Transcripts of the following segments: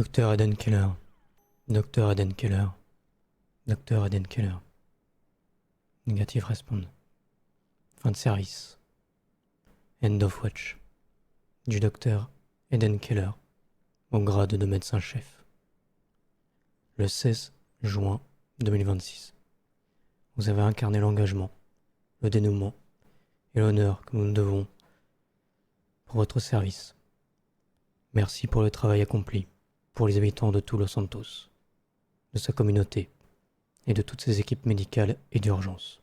Docteur Eden Keller. Docteur Eden Keller. Docteur Eden Keller. Négatif répondre. Fin de service. End of watch. Du docteur Eden Keller, au grade de médecin-chef. Le 16 juin 2026. Vous avez incarné l'engagement, le dénouement et l'honneur que nous nous devons pour votre service. Merci pour le travail accompli pour les habitants de tout Los Santos, de sa communauté et de toutes ses équipes médicales et d'urgence.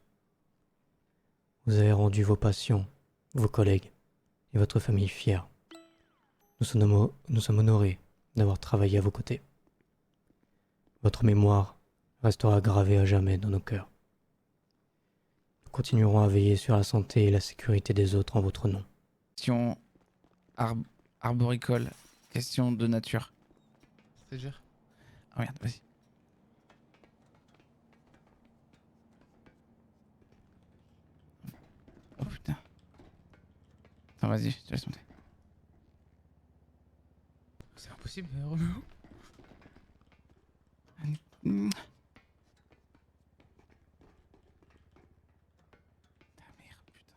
Vous avez rendu vos patients, vos collègues et votre famille fiers. Nous sommes honorés d'avoir travaillé à vos côtés. Votre mémoire restera gravée à jamais dans nos cœurs. Nous continuerons à veiller sur la santé et la sécurité des autres en votre nom. Question arboricole. Question de nature. C'est-à-dire? Ah merde, vas-y. Oh putain. Attends, vas-y, je te laisse monter. C'est impossible, Roméo. Hmm. Ah merde, putain.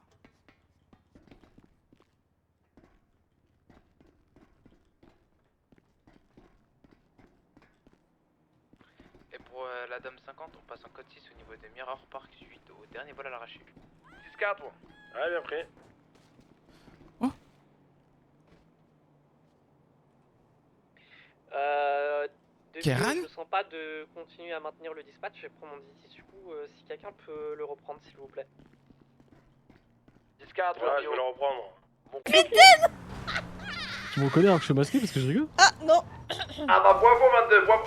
Et pour la Dame 50, on passe en code 6 au niveau de Mirror Park suite au dernier vol à l'arraché. 6-4. Allez, bien pris. Kéran ? Je ne sens pas de continuer à maintenir le dispatch, je vais prendre mon disque si quelqu'un peut le reprendre s'il vous plaît. 10-4, ouais, je vais le reprendre. Tu me reconnais alors que je suis masqué parce que je rigole? Ah non. Ah bah bravo, 22, bravo.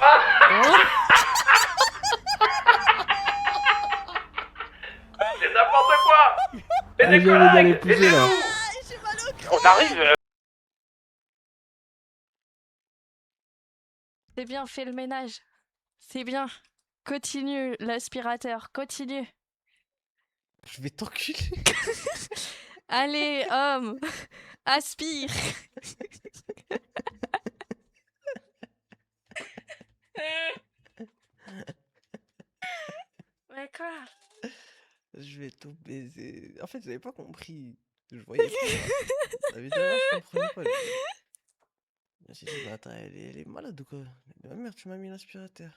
Ah c'est n'importe quoi. Et Allez, des viens m'aider à les collègues. pousser là. J'ai mal au cœur. On arrive. C'est bien, fais le ménage. C'est bien. Continue, l'aspirateur, continue. Je vais t'enculer. Allez, homme, aspire. Mais quoi? Je vais tout baiser. En fait, j'avais pas compris. Je voyais pas. La vidéo, je comprenais pas. Je me suis dit, bah attends, elle est malade ou quoi? Ma mère, tu m'as mis l'aspirateur.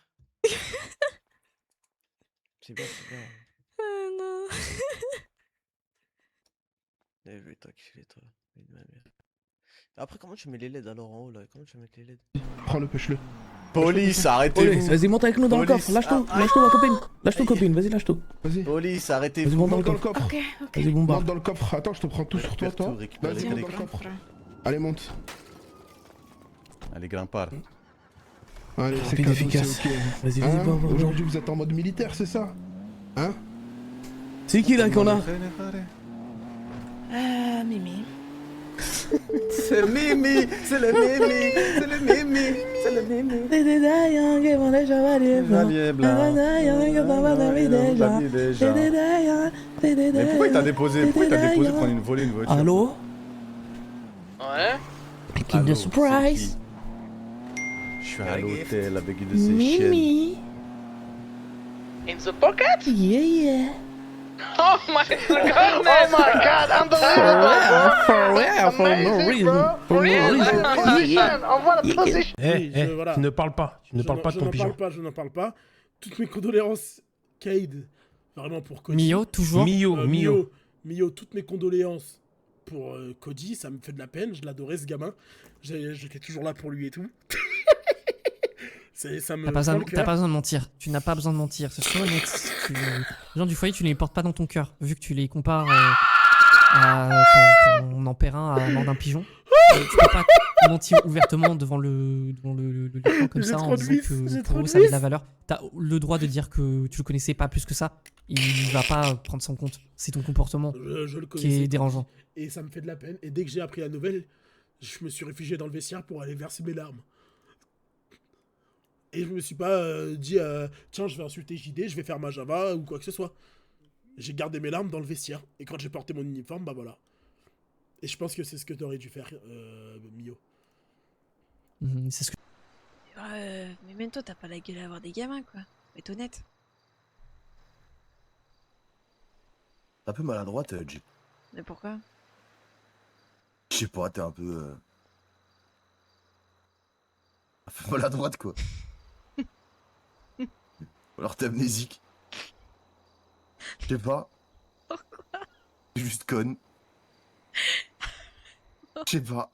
C'est bien, c'est bien. Oh non. Eh, je vais t'enculer, toi. Mais de ma mère. Après, comment tu mets les LED alors en haut là? Comment tu vas mettre les LED? Prends-le, pêche-le. Police, arrêtez-vous! Vas-y, monte avec nous dans le Police. coffre. Lâche tout, Ah, lâche tout ma copine. Lâche tout copine, vas-y, lâche tout. Vas-y. Police, Vas-y, arrêtez-vous! monte dans Monte le dans le coffre. coffre. Vas-y, bombarde. Monte dans le coffre. Attends, je te prends tout sur toi, toi. Récupère Vas-y, les monte dans le clés. coffre. Allez, monte. Allez, grimpard. Allez, c'est Rapide, cadeau, efficace. c'est ok. Vas-y, Hein, vas-y, va. aujourd'hui, vous êtes en mode militaire, c'est ça? Hein? C'est qui là qu'on a? Ah, Mimi. C'est le Mimi! C'est le Mimi! C'est le Mimi! C'est le Mimi! Chevalier blanc. Mais pourquoi il t'a déposé? Pourquoi il t'a déposé prendre une volée une voiture? Allô? Ouais. Picking Allô, the surprise. c'est qui? Je suis à l'hôtel avec une de ces chiennes. Mimi. In the pocket? Yeah, yeah. Oh my god, man! Oh my god, unbelievable! For real, for no Amazing, reason. bro. For no Real, reason. position. Envoie la position. Voilà. Tu ne parles pas. Tu ne parles pas de ton pigeon. Je n'en parle pas. Toutes mes condoléances, Cade. Vraiment pour Cody. Mio, toujours. Mio, toutes mes condoléances pour Cody. Ça me fait de la peine. Je l'adorais, ce gamin. J'étais toujours là pour lui et tout. Ça me T'as pas fend le cœur. besoin de mentir. Tu n'as pas besoin de mentir. C'est sûr, honnête. Les gens du foyer, tu ne les portes pas dans ton cœur. Vu que tu les compares à ton empérin à mort d'un pigeon. Tu peux pas mentir ouvertement devant le lieutenant comme J'ai ça en trop de disant vis, que j'ai pour trop eux de ça avait de vis. la valeur. T'as le droit de dire que tu le connaissais pas plus que ça. Il va pas prendre ça en compte. C'est ton comportement Je le qui connaissais. est dérangeant. Et ça me fait de la peine. Et dès que j'ai appris la nouvelle, je me suis réfugié dans le vestiaire pour aller verser mes larmes. Et je me suis pas dit, tiens, je vais insulter JD, je vais faire ma Java ou quoi que ce soit. J'ai gardé mes larmes dans le vestiaire. Et quand j'ai porté mon uniforme, bah voilà. Et je pense que c'est ce que t'aurais dû faire, Mio. C'est ce que Mais même toi, t'as pas la gueule à avoir des gamins, quoi. Faut être honnête. T'es un peu maladroite, Jay. Mais pourquoi? Je sais pas, t'es un peu maladroite, quoi. Ou alors t'es amnésique. Je sais pas. Pourquoi? T'es juste conne. Je sais pas.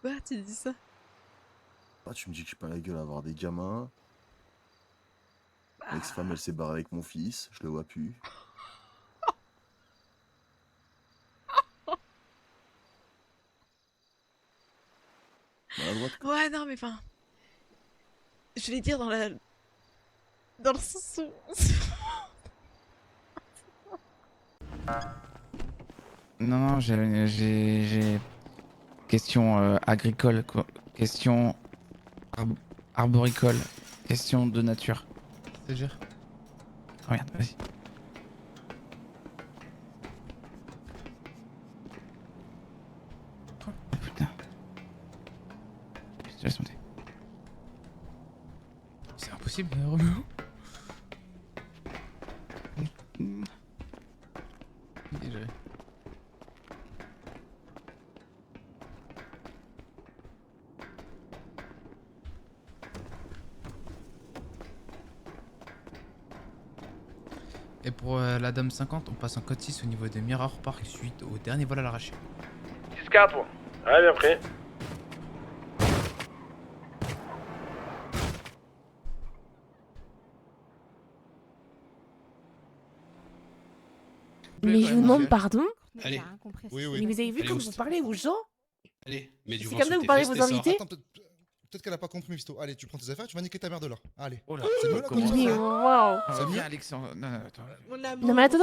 Pourquoi tu dis ça? Ah, tu me dis que j'ai pas la gueule à avoir des gamins. L'ex-femme, elle s'est barrée avec mon fils, je le vois plus. Maladroite. Ouais, non, mais enfin... Je vais dire dans la... Dans le sens où... Non, j'ai... Question agricole, question arboricole, question de nature. C'est-à-dire? Regarde, vas-y. Oh, putain. Je te laisse monter. C'est impossible, Roméo. Déjà. Et pour la Dame 50, on passe en code 6 au niveau des Mirror Park suite au dernier vol à l'arraché. 10-4, ouais, bien pris. Mais je vous demande pardon. Allez. Oui, oui. Mais vous avez vu Allez, comme host. vous parlez aux gens? Allez, mais du C'est comme ça que vous parlez à vos invités? Attends, peut-être qu'elle a pas compris, Misto. Allez, tu prends tes affaires, tu vas niquer ta mère de là. Allez. Oh là, c'est mieux là comme Mais ça. waouh. C'est mieux, Alexandre. Non, attends. Non mais attends,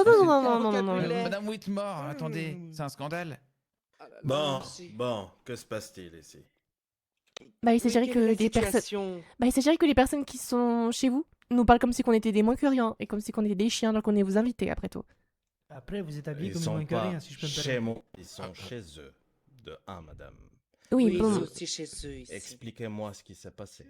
non. Madame Whitmore, attendez, c'est un scandale. Bon, que se passe-t-il ici? Bah il s'agirait que les personnes... Bah il s'agirait que les personnes qui sont chez vous nous parlent comme si qu'on était des moins que rien et comme si qu'on était des chiens alors qu'on est vos invités après tout. Après, vous êtes habillés Ils comme sont moins que pas rien, si je peux me chez permettre. moi, ils sont chez eux. De un, madame. Oui, bon. aussi chez eux ici. Expliquez-moi ce qui s'est passé.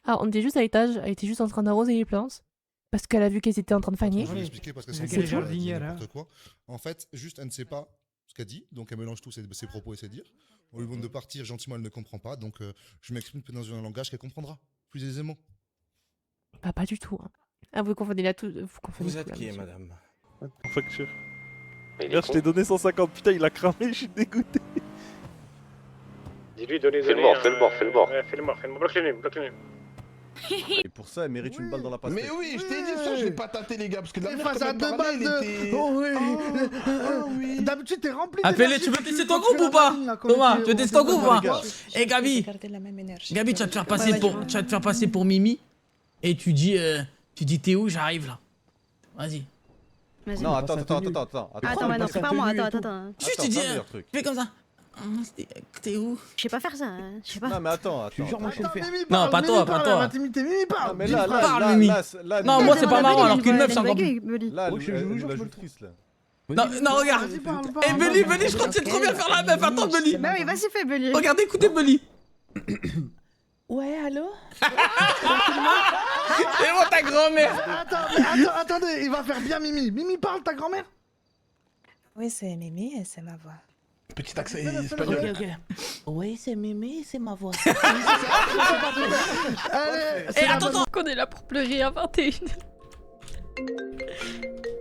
Ah, on était juste à l'étage, elle était juste en train d'arroser les plantes parce qu'elle a vu qu'elles étaient en train de faner. Je vais l'expliquer parce que C'est c'est quelle jardinière, n'importe quoi. En fait, juste elle ne sait pas ce qu'elle dit, donc elle mélange tous ses propos et ses dires. On lui demande de partir gentiment, elle ne comprend pas, donc je m'exprime dans un langage qu'elle comprendra plus aisément. Bah pas du tout. Hein. Ah vous confondez là tout. Vous êtes qui, madame? En facture. Regarde, je t'ai donné 150, putain, il a cramé, je suis dégoûté. Dis-lui, donnez-le. Fais le mort, fais le mort, fais le mort. Ouais, fais le mort, bloque-le, bloque-le. Et pour ça, elle mérite une balle dans la pastèque. Mais oui, je t'ai dit ça, je vais pas tâter les gars, parce que la merde, face à deux balles de... Oh oui. D'habitude, t'es rempli de... Appelez, tu veux tester ton groupe ou pas? Thomas, tu veux tester ton groupe ou pas? Eh Gabi, tu vas te faire passer pour Mimi et tu dis t'es où? J'arrive là. Vas-y. Non, attends. Attends, prépare-moi, attends. Juste tu dis, fais comme ça. T'es où? Je sais pas faire ça, hein. Je sais pas. Non, mais attends. Non, pas toi, pas toi. Mimi parle. Non, mais là, Parle, Mimi. Non, moi c'est pas marrant alors qu'une meuf c'est encore plus. Là, la joue triste là. Non, regarde. Eh, Belly, je crois que c'est trop bien faire la meuf. Attends, Belly. Bah oui, vas-y, fais Belly. Regarde, écoutez, Belly. Ouais, allô? C'est moi ta grand-mère. Attendez, il va faire bien Mimi. Mimi parle, ta grand-mère? Oui, c'est Mimi et c'est ma voix. Petit accent espagnol. Ok. Oui, c'est Mimi, c'est ma voix. Allez, Et attends, qu'on est là pour pleurer à 21.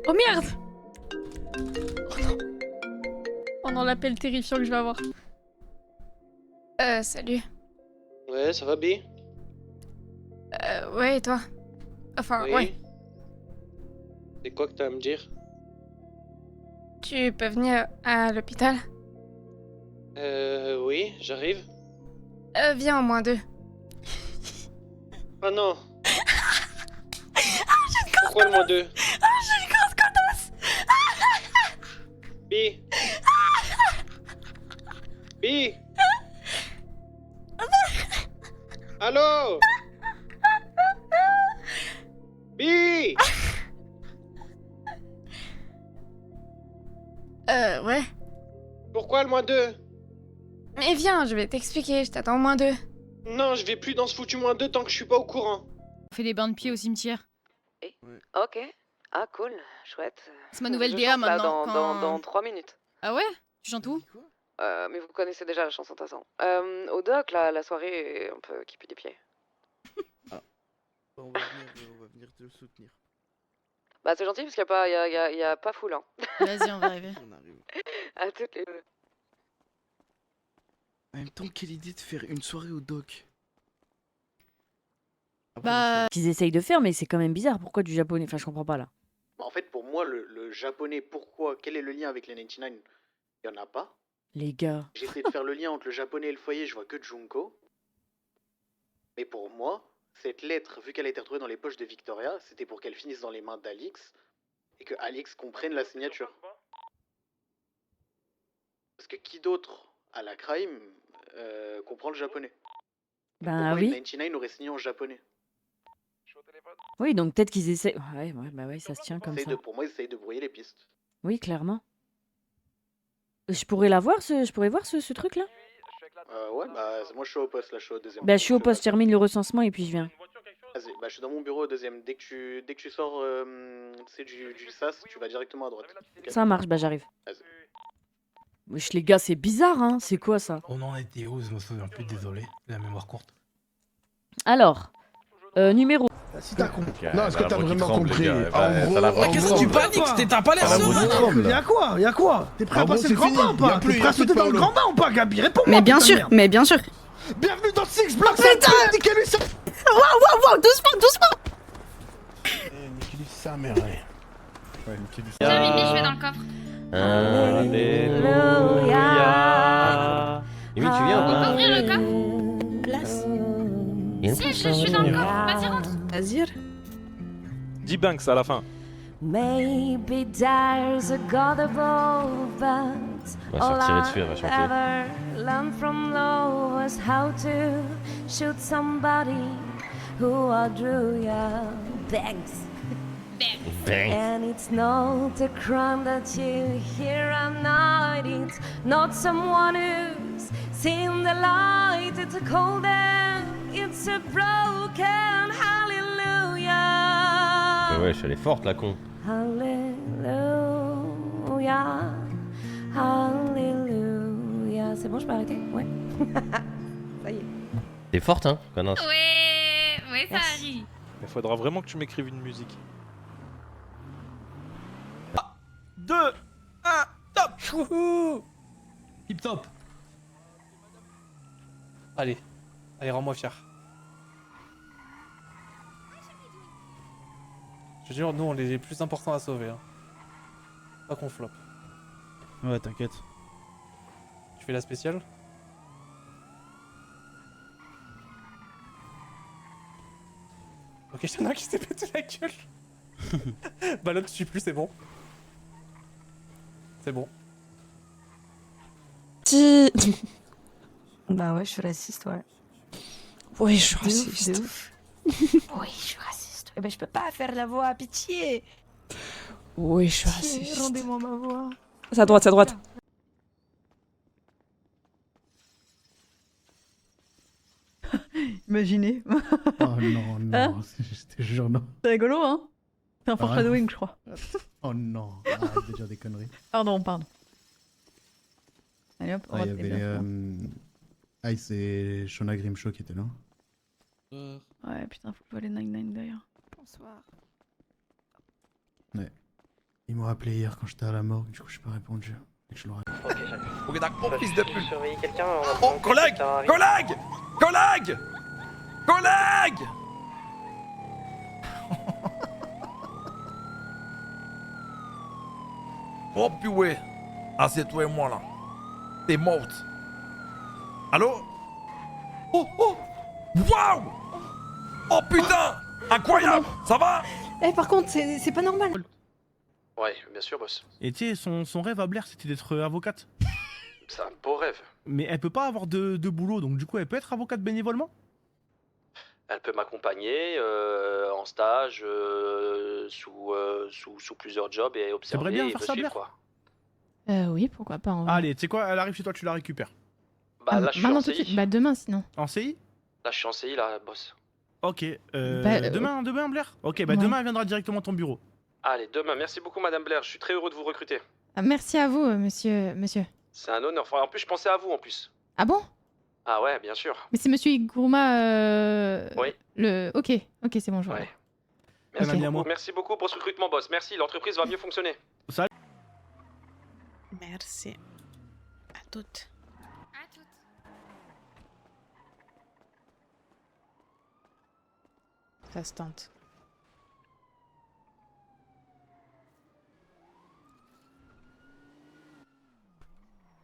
Oh merde! Oh non. Oh non, l'appel terrifiant que je vais avoir. Salut. Ouais, ça va, B? Ouais, et toi? Enfin, Oui. ouais. C'est quoi que t'as à me dire? Tu peux venir à l'hôpital? Oui, j'arrive. Viens au moins 2. Oh non! Pourquoi le moins 2? J'ai une grosse godasse! B! B! Allô? B! Ouais. Pourquoi le moins 2? Mais viens, je vais t'expliquer, je t'attends au moins 2. Non, je vais plus dans ce foutu moins 2 tant que je suis pas au courant. On fait des bains de pied au cimetière. Ok. Ah, cool, chouette. C'est ma nouvelle Je DA chante, là, maintenant. dans 3 minutes. Ah ouais? Tu chantes où? Mais vous connaissez déjà la chanson de toute façon. Au doc, la soirée est un peu qui pue des pieds. On va venir te soutenir. Bah, c'est gentil parce qu'il y a pas foule, hein. Vas-y, on va arriver. On arrive. À toutes les deux. En même temps, quelle idée de faire une soirée au doc. Bah. Qu'ils essayent de faire, mais c'est quand même bizarre. Pourquoi du japonais? Enfin, je comprends pas là. En fait, pour moi, le japonais, pourquoi? Quel est le lien avec les 99? Il y en a pas. Les gars. J'essaie de faire le lien entre le japonais et le foyer, je vois que Junko. Mais pour moi, cette lettre, vu qu'elle a été retrouvée dans les poches de Victoria, c'était pour qu'elle finisse dans les mains d'Alix et que Alix comprenne la signature. Parce que qui d'autre à la crime comprend le japonais? Ben Pourquoi oui. les 99 aurait signé en japonais? Oui, donc peut-être qu'ils essaient. Ouais, bah ouais, ça se tient comme ça. Pour moi, ils essayent de brouiller les pistes. Oui, clairement. Je pourrais la voir, je pourrais voir ce truc-là? Ouais, bah moi je suis au poste, là je suis au deuxième. Bah, je suis au poste, je termine le recensement et puis je viens. Vas-y, bah je suis dans mon bureau au deuxième. Dès que tu sors du SAS, tu vas directement à droite. Ok. Ça marche, bah j'arrive. Vas-y. Wesh, les gars, c'est bizarre, hein? C'est quoi ça? On en était où? Je me souviens plus, désolé. La mémoire courte. Alors, numéro. Si t'as compris. Ok, Non, est-ce que la t'as voix qui vraiment tremble, compris? les gars. En T'as gros, la voix qui qu'est-ce que tremble. tu paniques? T'as pas l'air T'as la voix qui tremble. Y'a quoi? Y'a quoi? T'es prêt à Ah bon, passer c'est le grand fini. bain ou Y pas? a plus- T'es y prêt a à plus de sauter dans le Paolo. grand bain ou pas, Gabi? Réponds-moi. Mais bien putain de sûr, merde. mais bien sûr. Bienvenue dans Six Blocks Center. Niquez-lui ça. Wow, doucement, doucement. Niquez-lui sa mère, ouais. Ouais, nickel. Tiens, Mimi, je vais dans le coffre. Alléluia. Mimi, tu viens ou On peut pas? ouvrir le coffre? Place. Il y a une Si, je suis dans le coffre. Vas-y, rentre. Azir. 10 banks à la fin. Maybe there's a God above, but Ouais, all sortir et de faire, I va chanter. ever learned from love was how to shoot somebody who outdrew your banks. Banks. And it's not a crime that you hear at night. It's not someone who's seen the light. It's a cold and it's a broken hallelujah. Ouais, elle est forte, la con. Hallelujah, hallelujah. C'est bon, je peux arrêter? Ouais. Ça y est. T'es forte, hein, connasse. Ouais, ça Merci. arrive. Il faudra vraiment que tu m'écrives une musique. 2, 1, top. Tip top. Allez, rends-moi fier. Je te jure, nous on est les plus importants à sauver. Hein. Pas qu'on flop. Ouais, t'inquiète. Tu fais la spéciale? Ok, y'en a un qui s'est pété la gueule. Bah l'autre tue plus, c'est bon. C'est bon. Bah ouais, je suis raciste, ouais. Oui, je suis De ouf, raciste. de ouf. Oui, je suis raciste. Eh ben, je peux pas faire la voix, pitié. Oui, je suis Pitié, raciste. rendez-moi ma voix. C'est à droite, c'est à droite. Imaginez. Oh non, non, Hein je te jure, non. C'est rigolo, hein? C'est un Ah, foreshadowing, je crois. Oh non, arrête de dire des conneries. Pardon. Allez hop, on Ah, va il y avait Ice et Shona Grimshaw qui étaient là. Ouais, putain, faut que je vois les 99 d'ailleurs. Bonsoir. Ouais. Ils m'ont appelé hier quand j'étais à la morgue, du coup j'ai pas répondu. Et que je leur ai... Ok, j'arrive. Ok, d'accord, fils de pute. Surveiller quelqu'un. on a Oh, besoin que collègue quelqu'un arrive. Collègue Collègue Collègue Oh purée. Ah, c'est toi et moi là. T'es morte. Allô? Oh, oh Waouh! Oh putain! Incroyable! Ça va? Eh, par contre, c'est pas normal. Ouais, bien sûr, boss. Et tu sais, son rêve à Blair c'était d'être avocate. C'est un beau rêve. Mais elle peut pas avoir de boulot, donc du coup elle peut être avocate bénévolement? Elle peut m'accompagner en stage, sous plusieurs jobs et observer bien et faire me ça, suivre, Blair? quoi. Oui, pourquoi pas en vrai. Allez, tu sais quoi, elle arrive chez toi, tu la récupères. Bah là, je suis Maintenant en tout de CI. suite. Bah demain sinon. En CI? Là, je suis en CI, là, boss. Ok, demain, Blair? Ok, bah demain, elle viendra directement à ton bureau. Allez, demain. Merci beaucoup, Madame Blair. Je suis très heureux de vous recruter. Ah, merci à vous, monsieur. C'est un honneur. Enfin, en plus, je pensais à vous, en plus. Ah bon? Ah ouais, bien sûr. Mais c'est monsieur Iguruma. Oui. Ok, c'est bon, je vois. Ouais. Merci beaucoup pour ce recrutement, boss. Merci, l'entreprise va mieux fonctionner. Merci. À toutes. Ça se tente.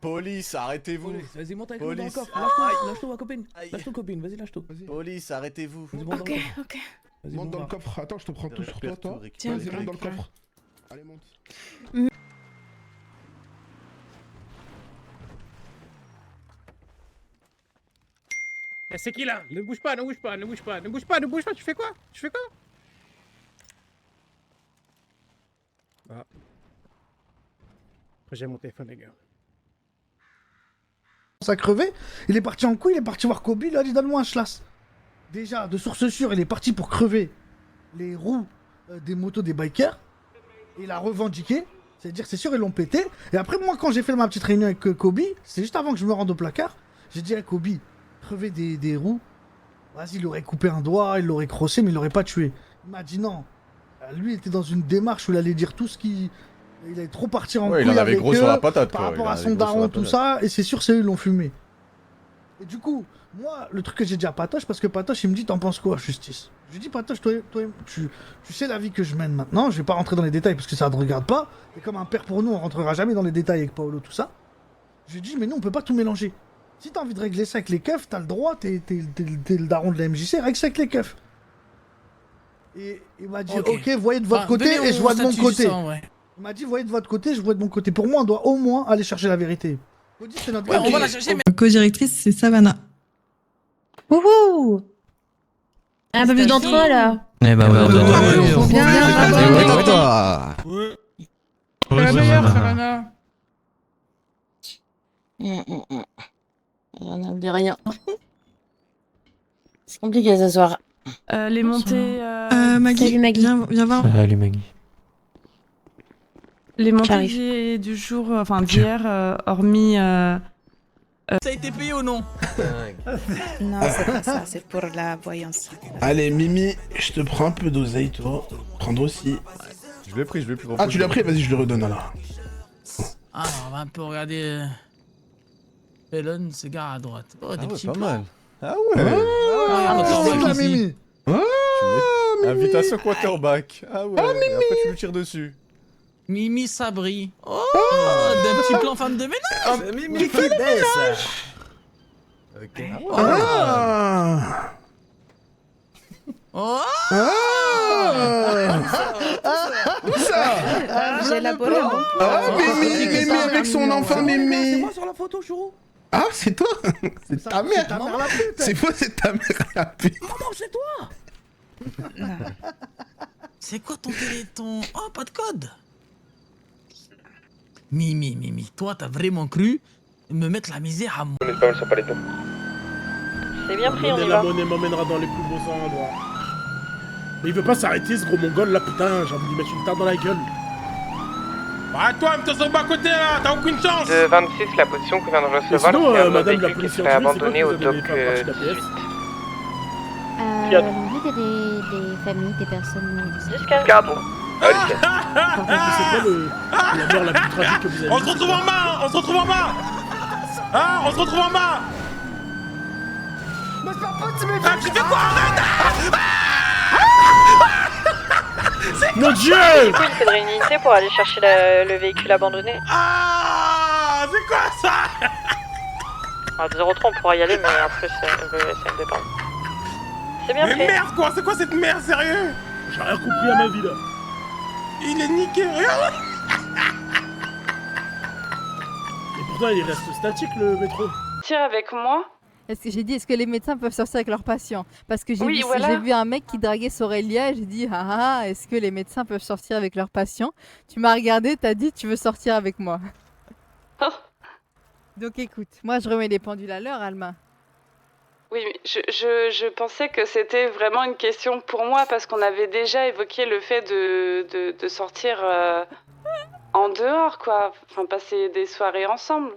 Police, arrêtez-vous. Vas-y, monte avec Police. nous dans le coffre. Lâche-toi, ma copine. Lâche-toi, copine. Vas-y, lâche-toi. Police, arrêtez-vous. Ok. Vas-y, Monte dans le coffre. Attends, je te prends tout sur toi, toi. Tiens, Vas-y, monte dans le coffre. Allez, monte. C'est qui là? Ne bouge pas, tu fais quoi? Ah. Après, j'ai mon téléphone, les gars. Ça a crevé, il est parti en couille, il est parti voir Kobe, il a dit donne-moi un schlass. Déjà, de source sûre, il est parti pour crever les roues des motos des bikers. Il a revendiqué, c'est-à-dire c'est sûr ils l'ont pété. Et après moi quand j'ai fait ma petite réunion avec Kobe, c'est juste avant que je me rende au placard, j'ai dit à Kobe, crever des roues, vas-y il aurait coupé un doigt, il l'aurait crossé mais il l'aurait pas tué. Il m'a dit non, lui il était dans une démarche où il allait dire tout ce qui... Il allait trop partir en couille il en avait avec gros eux, sur la patate, par quoi. rapport Il en à avait son gros sur la daron, tout patate. ça, et c'est sûr c'est eux ils l'ont fumé. Et du coup, moi, le truc que j'ai dit à Patoche, parce que Patoche il me dit t'en penses quoi, justice? Je lui dis Patoche, toi tu sais la vie que je mène maintenant, je vais pas rentrer dans les détails parce que ça ne regarde pas, et comme un père pour nous, on rentrera jamais dans les détails avec Paolo, tout ça. Je lui dis mais nous on peut pas tout mélanger. Si t'as envie de régler ça avec les keufs, t'as le droit, t'es le daron de la MJC, règle ça avec les keufs. Et il m'a dit ok, voyez de votre côté et je vois de mon côté. Il m'a dit voyez de votre côté, je vois de mon côté. Pour moi, on doit au moins aller chercher la vérité. Cody, c'est notre on va la chercher, mais... Co-directrice, c'est Savannah. Wouhou! Un peu plus d'entre eux là. Eh bah ouais, C'est la meilleure, Savannah. On n'oublie rien. C'est compliqué ce soir. Les montées. Maggie, Salut, Maggie. Viens voir. Salut Maggie. Les montées du jour, enfin d'hier, hormis. Ça a été payé ou non? Non, c'est pas ça, c'est pour la voyance. Allez, Mimi, je te prends un peu d'oseille, toi. Prendre aussi. Je l'ai pris. Ah, tu l'as pris? Vas-y, je le redonne alors. Ah, on va un peu regarder. Elon, ce gars à droite. Oh, des petits pas plans. mal. Ah ouais. Regarde, c'est la Mimi. Invitation quarterback. Ah ouais. Et après tu lui tires dessus. Mimi Sabri. Oh, d'un petit plan fan de ménage. C'est Mimi qui baisse. Ok. Ah. Oh. Où ça? J'ai élaboré mon plan. Ah, Mimi avec son enfant, C'est Mimi. moi sur la photo, Chourou. Ah, c'est toi? C'est ta mère. C'est quoi, c'est ta mère la pute? Maman, c'est toi. C'est quoi ton... Oh, pas de code. Mimi, toi, t'as vraiment cru me mettre la misère à moi. C'est bien pris, on y va. La monnaie m'emmènera dans les plus beaux endroits. Mais il veut pas s'arrêter, ce gros mongol là, putain, j'ai envie de lui mettre une tarte dans la gueule. Bah toi, me te bas côté là, t'as aucune chance. De 26, la position qu'on vient de recevoir, sinon, c'est un madame véhicule la qui police serait abandonné au dock scientifique, c'est quoi que vous avez 18. L'envie des familles, des personnes. 4. C'est quoi la mort la plus tragique que vous avez On se retrouve en bas. On se retrouve en bas. Ah, on se retrouve en bas. Mais c'est pas possible, Ah, tu fais quoi? Arrête. Mon Dieu! Du coup, il faudrait une unité pour aller chercher le véhicule abandonné. Ah, c'est quoi ça? À 0,3, on pourra y aller, mais après, ça me dépend. C'est bien Mais pris. merde quoi, c'est quoi cette merde, sérieux? J'ai rien compris à ma vie là. Il est niqué, regarde. Et pourtant il reste statique le métro. Tire avec moi. Est-ce que j'ai dit, est-ce que les médecins peuvent sortir avec leurs patients? Parce que j'ai Oui, vu, voilà. j'ai vu un mec qui draguait Sorelia et j'ai dit, est-ce que les médecins peuvent sortir avec leurs patients? Tu m'as regardé, t'as dit, tu veux sortir avec moi. Oh. Donc écoute, moi je remets les pendules à l'heure, Alma. Oui, mais je pensais que c'était vraiment une question pour moi parce qu'on avait déjà évoqué le fait de sortir en dehors, quoi. Enfin, passer des soirées ensemble.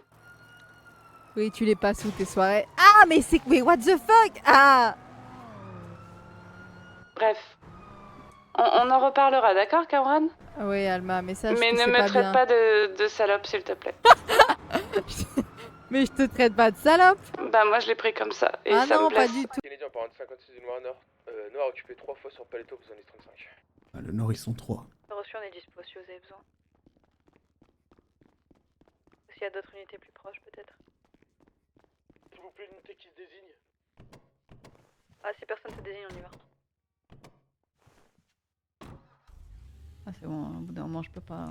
Oui, tu les passes où tes soirées? Ah, mais c'est... Mais what the fuck? Ah! Bref. On en reparlera, d'accord, Cameron? Oui, Alma, mais ça, Mais je ne me traite pas de salope, s'il te plaît. Mais je te traite pas de salope. Bah, moi, je l'ai pris comme ça. Et Ah ça non, me blesse. pas du tout. Canadien, par 56 du Noir Nord. Noir occupé 3 fois sur Paleto, besoin des 35. Ah, le Nord, ils sont 3. Reçu, on est dispo si vous avez besoin. S'il y a d'autres unités plus proches, peut-être. S'il vous plaît, une unité qui se désigne. Ah, si personne se désigne, on y va. Ah, c'est bon, au bout d'un moment, je peux pas...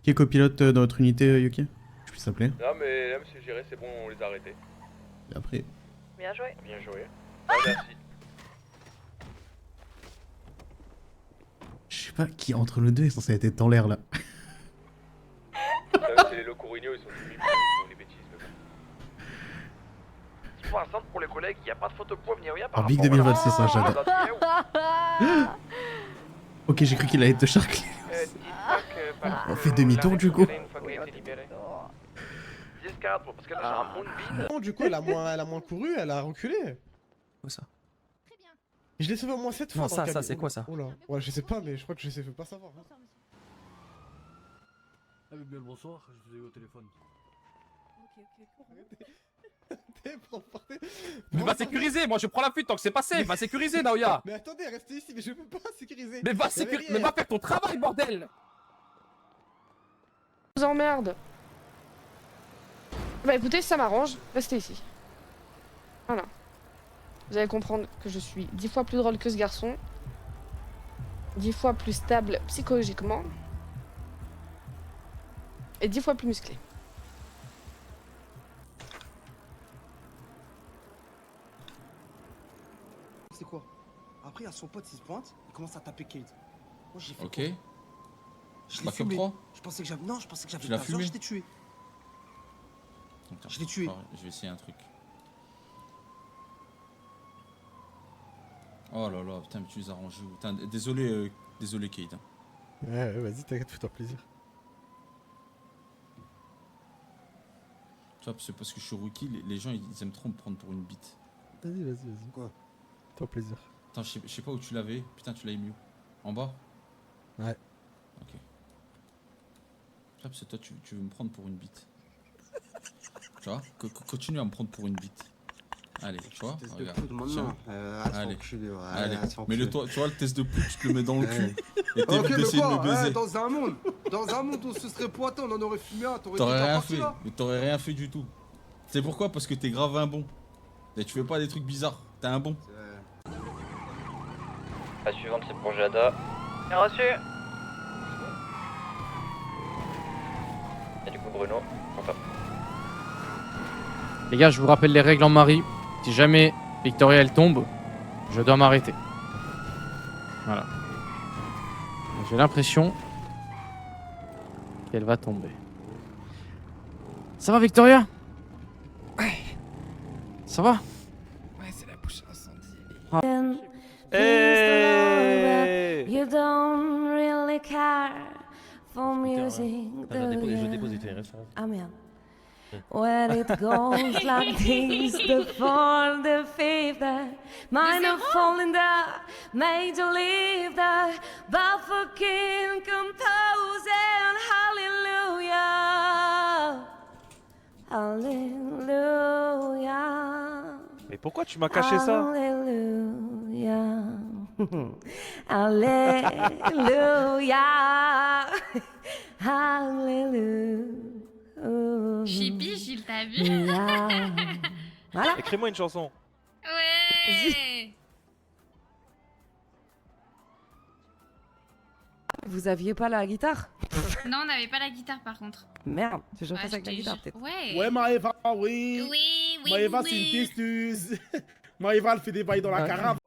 Qui est copilote dans votre unité, Yuki? Je puis s'appeler. Non, mais là, monsieur Géré, c'est bon, on les a arrêtés. Et après. Bien joué. Bien joué. Ah, merci. Je sais pas qui entre le 2 est censé être en l'air là. C'est les locaux Rigno, ils sont soumis pour les bêtises. Mais bon. Il faut un centre pour les collègues, il n'y a pas de photo pour venir. En Big 2026, hein, j'adore. Ok, j'ai cru qu'il allait te charcler. On fait demi-tour du coup. 10-4, parce que là, j'ai un monde vide. Non, du coup, elle a moins couru, elle a reculé. Où ça? Je l'ai sauvé au moins 7 fois. Non, ça, c'est quoi ça? Oh là. Ouais, je sais pas, mais je crois que je sais pas savoir. Hein. Ah, mais bien le bonsoir, je vous ai eu au téléphone. Mais va sécuriser, moi je prends la fuite tant que c'est passé, va sécuriser Naoya. Mais attendez, restez ici, mais je peux pas sécuriser. Mais va faire ton travail, bordel. Je vous emmerde. Bah écoutez, ça m'arrange, restez ici. Voilà. Vous allez comprendre que je suis 10 fois plus drôle que ce garçon. 10 fois plus stable psychologiquement. Et 10 fois plus musclé. C'est quoi? Après, il y a son pote, il se pointe, il commence à taper Kate. Moi, j'ai fait Ok. quoi? Je l'ai Pas comme fumé. trois. Je pensais que j'avais... Non, je pensais que j'avais Tu l'as pas fumé? je t'ai tué. Attends, Je l'ai tué. Je vais essayer un truc. Oh là là, putain, mais tu les as rangés où? Putain, désolé, désolé Kate. Hein. Ouais, vas-y, t'inquiète, fais-toi plaisir. Tu vois, c'est parce que je suis rookie, les gens ils aiment trop me prendre pour une bite. Vas-y. Quoi? Fais-toi plaisir. Attends, je sais pas où tu l'avais. Putain, tu l'as mis où? En bas? Ouais. Ok. Tu vois, parce que toi, tu veux me prendre pour une bite. Tu vois, continue à me prendre pour une bite. Allez, tu vois, Test de regarde. poudre maintenant. Allez, allez. Mais tu vois, le test de poudre, je te le mets dans le cul. Et Ok, t'évites mais d'essayer de me quoi? baiser. Dans un monde où on se serait pointé, on en aurait fumé un, t'aurais T'aurais été rien parti fait, là. mais t'aurais rien fait du tout. C'est pourquoi? Parce que t'es grave un bon. Et tu fais pas des trucs bizarres, t'es un bon. La suivante, c'est pour Jada. Bien reçu. Et du coup, Bruno, enfin. Les gars, je vous rappelle les règles en mari. Si jamais Victoria elle tombe, je dois m'arrêter. Voilà. J'ai l'impression qu'elle va tomber. Ça va Victoria? Ouais. Ça va? Ouais, c'est la bouche incendie. Hey! You don't really care for music, do you? Amen. When it goes like this, the fourth, the fifth, minor fall in the major leave the fucking composing. Hallelujah, hallelujah. Mais pourquoi tu m'as caché ça? Hallelujah, hallelujah, hallelujah. Chibi, Gilles, t'as vu? Voilà. Écris-moi une chanson. Ouais. Vous aviez pas la guitare? Non, on n'avait pas la guitare par contre. Merde, j'ai jamais Ouais, fait avec la je te guitare jure. peut-être. Ouais. Ouais, Maëva, oui. Oui, Maëva, oui. c'est une testeuse. Maëva, elle fait des bails dans la carafe.